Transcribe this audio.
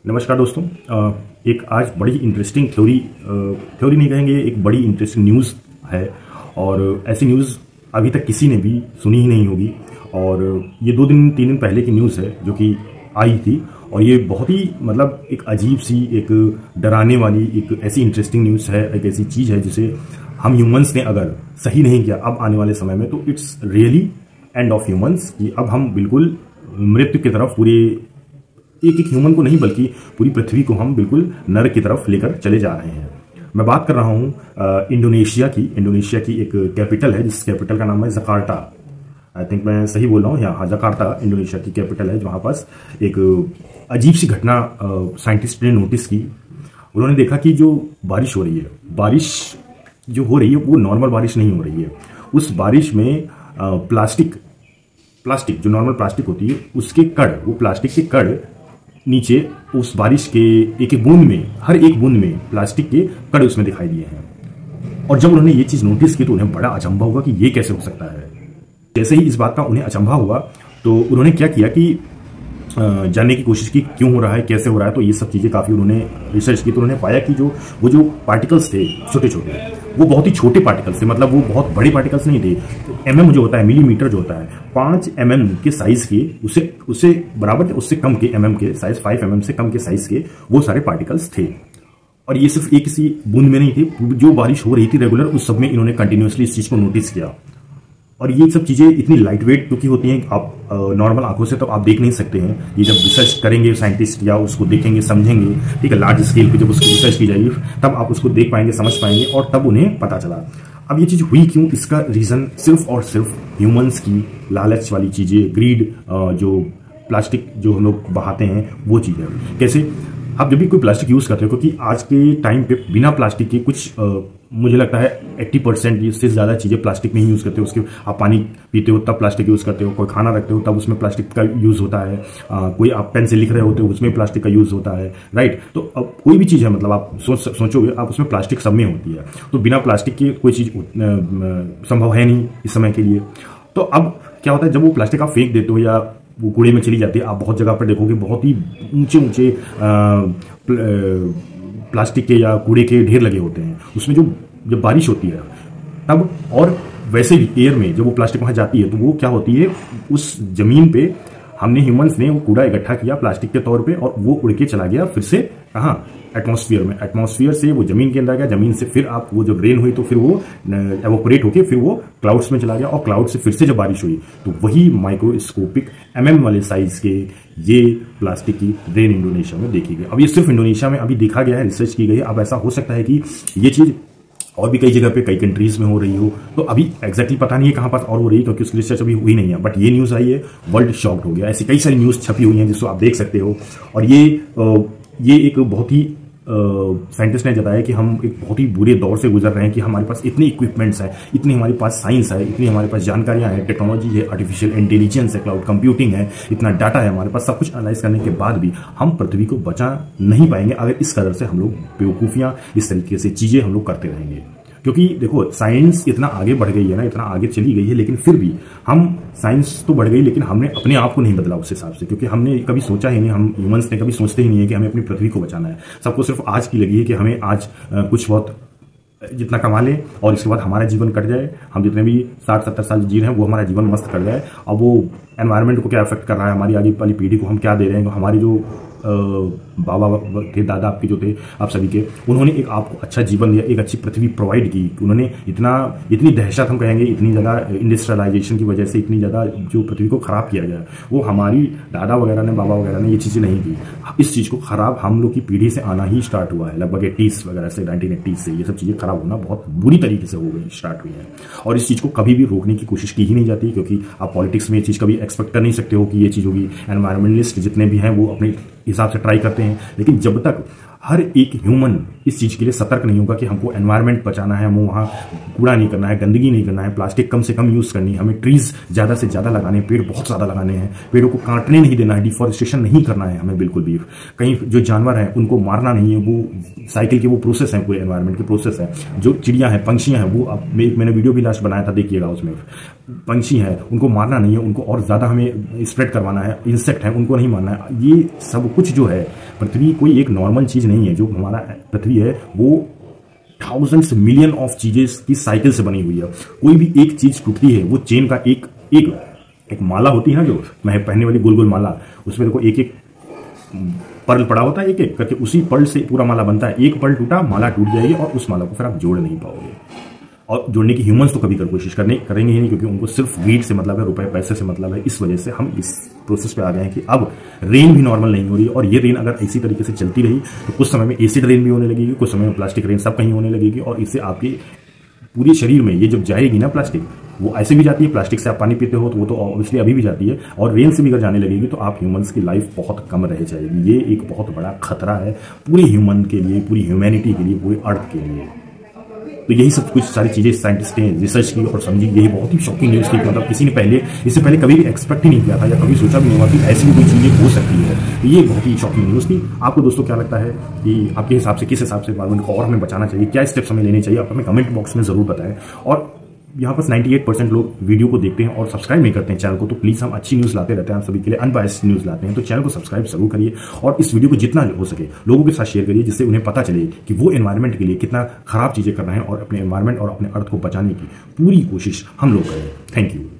नमस्कार दोस्तों। एक आज बड़ी इंटरेस्टिंग थ्योरी नहीं कहेंगे, एक बड़ी इंटरेस्टिंग न्यूज़ है और ऐसी न्यूज़ अभी तक किसी ने भी सुनी ही नहीं होगी। और ये 2 दिन 3 दिन पहले की न्यूज़ है जो कि आई थी और ये बहुत ही मतलब एक अजीब सी, एक डराने वाली, एक ऐसी इंटरेस्टिंग न्यूज़ है, एक ऐसी चीज़ है जिसे हम ह्यूमंस ने अगर सही नहीं किया अब आने वाले समय में तो it's really end of humans, कि अब हम बिल्कुल मृत्यु की तरफ पूरे एक ह्यूमन को नहीं बल्कि पूरी पृथ्वी को हम बिल्कुल नरक की तरफ लेकर चले जा रहे हैं। मैं बात कर रहा हूं इंडोनेशिया की एक कैपिटल है जिस कैपिटल का नाम है जकार्ता। आई थिंक मैं सही बोल रहा हूँ। हाँ, जकार्ता इंडोनेशिया की कैपिटल है। जहां पास एक अजीब सी घटना साइंटिस्ट ने नोटिस की। उन्होंने देखा कि जो बारिश हो रही है, बारिश जो हो रही है वो नॉर्मल बारिश नहीं हो रही है। उस बारिश में प्लास्टिक जो नॉर्मल प्लास्टिक होती है उसके कण, वो प्लास्टिक के कण नीचे उस बारिश के एक एक बूंद में, हर एक बूंद में प्लास्टिक के कण उसमें दिखाई दिए हैं। और जब उन्होंने ये चीज नोटिस की तो उन्हें बड़ा अचंभा हुआ कि ये कैसे हो सकता है। जैसे ही इस बात का उन्हें अचंभा हुआ तो उन्होंने क्या किया कि जानने की कोशिश की क्यों हो रहा है, कैसे हो रहा है। तो ये सब चीजें काफी उन्होंने रिसर्च की तो उन्होंने पाया कि वो जो पार्टिकल्स थे छोटे छोटे, वो बहुत ही छोटे पार्टिकल्स थे। मतलब वो बहुत बड़े पार्टिकल्स नहीं थे। एमएम जो होता है, मिलीमीटर जो होता है, 5 mm के साइज के, उससे बराबर उससे कम के एमएम के साइज, 5 mm से कम के साइज के वो सारे पार्टिकल्स थे। और ये सिर्फ एक किसी बूंद में नहीं थे, जो बारिश हो रही थी रेगुलर उस सब में इन्होंने कंटिन्यूसली इस चीज को नोटिस किया। और ये सब चीजें इतनी लाइट वेट क्योंकि होती हैं, आप नॉर्मल आंखों से तो आप देख नहीं सकते हैं। ये जब रिसर्च करेंगे साइंटिस्ट या उसको देखेंगे, समझेंगे, ठीक है, लार्ज स्केल पे जब उसकी रिसर्च की जाएगी तब आप उसको देख पाएंगे, समझ पाएंगे और तब उन्हें पता चला। अब ये चीज हुई क्यों, इसका रीजन सिर्फ और सिर्फ ह्यूमंस की लालच वाली चीजें, ग्रीड, जो प्लास्टिक जो हम लोग बहाते हैं वो चीज है। कैसे आप जब भी कोई प्लास्टिक यूज करते हो, क्योंकि आज के टाइम पे बिना प्लास्टिक के कुछ मुझे लगता है 80% से ज्यादा चीजें प्लास्टिक में ही यूज करते हो। उसके आप पानी पीते हो तब प्लास्टिक यूज करते हो, कोई खाना रखते हो तब उसमें प्लास्टिक का यूज होता है, कोई आप पेन से लिख रहे होते हो उसमें प्लास्टिक का यूज होता है, राइट। तो अब कोई भी चीज है, मतलब आप सोचोगे आप उसमें प्लास्टिक सब में होती है। तो बिना प्लास्टिक की कोई चीज संभव है नहीं इस समय के लिए। तो अब क्या होता है, जब वो प्लास्टिक आप फेंक देते हो या वो कूड़े में चली जाती है, आप बहुत जगह पर देखोगे बहुत ही ऊंचे ऊंचे प्लास्टिक के या कूड़े के ढेर लगे होते हैं। उसमें जब बारिश होती है तब, और वैसे भी एयर में जब वो प्लास्टिक वहां जाती है तो वो क्या होती है, उस जमीन पे हमने ह्यूमंस ने वो कूड़ा इकट्ठा किया प्लास्टिक के तौर पे और वो उड़ के चला गया फिर से कहाँ, एटमॉस्फेयर में। एटमॉस्फेयर से वो जमीन के अंदर गया, जमीन से फिर आप वो जब रेन हुई तो फिर वो एवोपरेट होके फिर वो क्लाउड्स में चला गया और क्लाउड से फिर से जब बारिश हुई तो वही माइक्रोस्कोपिक एमएम वाले साइज के ये प्लास्टिक की रेन इंडोनेशिया में देखी गई। अब ये सिर्फ इंडोनेशिया में अभी देखा गया है, रिसर्च की गई है। अब ऐसा हो सकता है कि ये चीज और भी कई जगह पे, कई कंट्रीज में हो रही हो। तो अभी एग्जैक्टली पता नहीं है कहां पास और हो रही है क्योंकि उसकी रिसर्च अभी हुई नहीं है। बट ये न्यूज आई है, वर्ल्ड शॉक्ड हो गया। ऐसी कई सारी न्यूज छपी हुई हैं जिसको आप देख सकते हो। और ये एक बहुत ही साइंटिस्ट ने बताया कि हम एक बहुत ही बुरे दौर से गुजर रहे हैं कि हमारे पास इतने इक्विपमेंट्स हैं, इतनी हमारे पास साइंस है, इतनी हमारे पास जानकारियां हैं, टेक्नोलॉजी है, आर्टिफिशियल इंटेलिजेंस है, क्लाउड कंप्यूटिंग है, इतना डाटा है हमारे पास। सब कुछ एनालाइज करने के बाद भी हम पृथ्वी को बचा नहीं पाएंगे अगर इस कदर से हम लोग बेवकूफियां, इस तरीके से चीजें हम लोग करते रहेंगे। क्योंकि देखो साइंस इतना आगे बढ़ गई है ना, इतना आगे चली गई है, लेकिन फिर भी हम, साइंस तो बढ़ गई लेकिन हमने अपने आप को नहीं बदला उस हिसाब से। क्योंकि हमने कभी सोचा ही नहीं, हम ह्यूमंस ने कभी सोचते ही नहीं है कि हमें अपनी पृथ्वी को बचाना है। सबको सिर्फ आज की लगी है कि हमें आज कुछ बहुत जितना कमा लें और इसके बाद हमारा जीवन कट जाए, हम जितने भी 60-70 साल जी रहे हैं वो हमारा जीवन मस्त कट जाए। अब वो एनवायरनमेंट को क्या अफेक्ट कर रहा है, हमारी आगे वाली पीढ़ी को हम क्या दे रहे हैं। हमारे जो बाबा थे, दादा आपके जो थे, आप सभी के, उन्होंने एक आपको अच्छा जीवन दिया, एक अच्छी पृथ्वी प्रोवाइड की। उन्होंने इतनी दहशत, हम कहेंगे इतनी ज़्यादा इंडस्ट्रियलाइजेशन की वजह से इतनी ज़्यादा जो पृथ्वी को खराब किया गया, वो हमारी दादा वगैरह ने, बाबा वगैरह ने ये चीज़ें नहीं की। इस चीज़ को खराब हम लोग की पीढ़ी से आना ही स्टार्ट हुआ है, लगभग 80s वगैरह से, 1980s से ये सब चीज़ें खराब होना बहुत बुरी तरीके से हो गई, स्टार्ट हुई है। और इस चीज़ को कभी भी रोकने की कोशिश की ही नहीं जाती क्योंकि आप पॉलिटिक्स में ये चीज़ कभी एक्सपेक्ट कर नहीं सकते हो कि ये चीज़ होगी। एनवायरमेंटलिस्ट जितने भी हैं वो अपने हिसाब से ट्राई करते हैं, लेकिन जब तक हर एक ह्यूमन इस चीज के लिए सतर्क नहीं होगा कि हमको एनवायरनमेंट बचाना है, हमें वहां कूड़ा नहीं करना है, गंदगी नहीं करना है, प्लास्टिक कम से कम यूज करनी है, हमें ट्रीज ज्यादा से ज्यादा लगाने हैं, पेड़ बहुत ज्यादा लगाने हैं, पेड़ों को काटने नहीं देना है, डिफॉरेस्टेशन नहीं करना है हमें बिल्कुल भी। कहीं जो जानवर हैं उनको मारना नहीं है, वो साइकिल के वो प्रोसेस है, पूरे एनवायरनमेंट के प्रोसेस है। जो चिड़िया है, पंछियां हैं, वो अब मैंने वीडियो भी लास्ट बनाया था, देखिएगा, उसमें पंछी है उनको मारना नहीं है, उनको और ज्यादा हमें स्प्रेड करवाना है। इंसेक्ट है उनको नहीं मारना है। ये सब कुछ जो है, पृथ्वी कोई एक नॉर्मल चीज नहीं है। जो हमारा पृथ्वी है वो थाउजेंड्स मिलियन ऑफ चीजें की साइकिल से बनी हुई है। कोई भी एक चीज टूटती है, वो चेन का एक माला होती है ना, जो मैं पहनने वाली गोल गोल माला, उसमें देखो एक एक पर्ल पड़ा होता है, एक एक करके, उसी पर्ल से पूरा माला बनता है। एक पर्ल टूटा, माला टूट जाएगी और उस माला को फिर आप जोड़ नहीं पाओगे। और जोड़ने की ह्यूमंस तो कभी कोशिश करेंगे ही नहीं, क्योंकि उनको सिर्फ ग्रीड से मतलब है, रुपए पैसे से मतलब है। इस वजह से हम इस प्रोसेस पे आ गए हैं कि अब रेन भी नॉर्मल नहीं हो रही है। और ये रेन अगर इसी तरीके से चलती रही तो कुछ समय में एसिड रेन भी होने लगेगी, कुछ समय में प्लास्टिक रेन, सब कहीं होने लगेगी। और इससे आपके पूरे शरीर में ये जब जाएगी ना प्लास्टिक, वो ऐसे भी जाती है। प्लास्टिक से आप पानी पीते हो तो वो तो ऑब्वियसली अभी भी जाती है, और रेन से भी अगर जाने लगेगी तो आप ह्यूमंस की लाइफ बहुत कम रह जाएगी। ये एक बहुत बड़ा खतरा है पूरी ह्यूमन के लिए, पूरी ह्यूमैनिटी के लिए, पूरे अर्थ के लिए। तो यही सब कुछ सारी चीजें साइंटिस्ट ने रिसर्च की और समझी। यही बहुत ही शॉकिंग न्यूज थी, मतलब किसी ने इससे पहले कभी भी एक्सपेक्ट ही नहीं किया था, या कभी सोचा भी नहीं हुआ कि ऐसी भी कोई चीजें हो सकती है। तो ये बहुत ही शॉकिंग न्यूज थी। आपको दोस्तों क्या लगता है कि आपके हिसाब से किस हिसाब से एनवायरनमेंट को और हमें बचाना चाहिए, क्या स्टेप्स हमें लेने चाहिए, आप हमें कमेंट बॉक्स में जरूर बताएं। और यहाँ पर 98% लोग वीडियो को देखते हैं और सब्सक्राइब नहीं करते हैं चैनल को, तो प्लीज, हम अच्छी न्यूज लाते रहते हैं, हम सभी के लिए अनबायस्ड न्यूज लाते हैं, तो चैनल को सब्सक्राइब जरूर करिए। और इस वीडियो को जितना हो सके लोगों के साथ शेयर करिए, जिससे उन्हें पता चले कि वो एनवायरनमेंट के लिए कितना खराब चीजें कर रहे हैं, और अपने एनवायरनमेंट और अपने अर्थ को बचाने की पूरी कोशिश हम लोग करें। Thank you.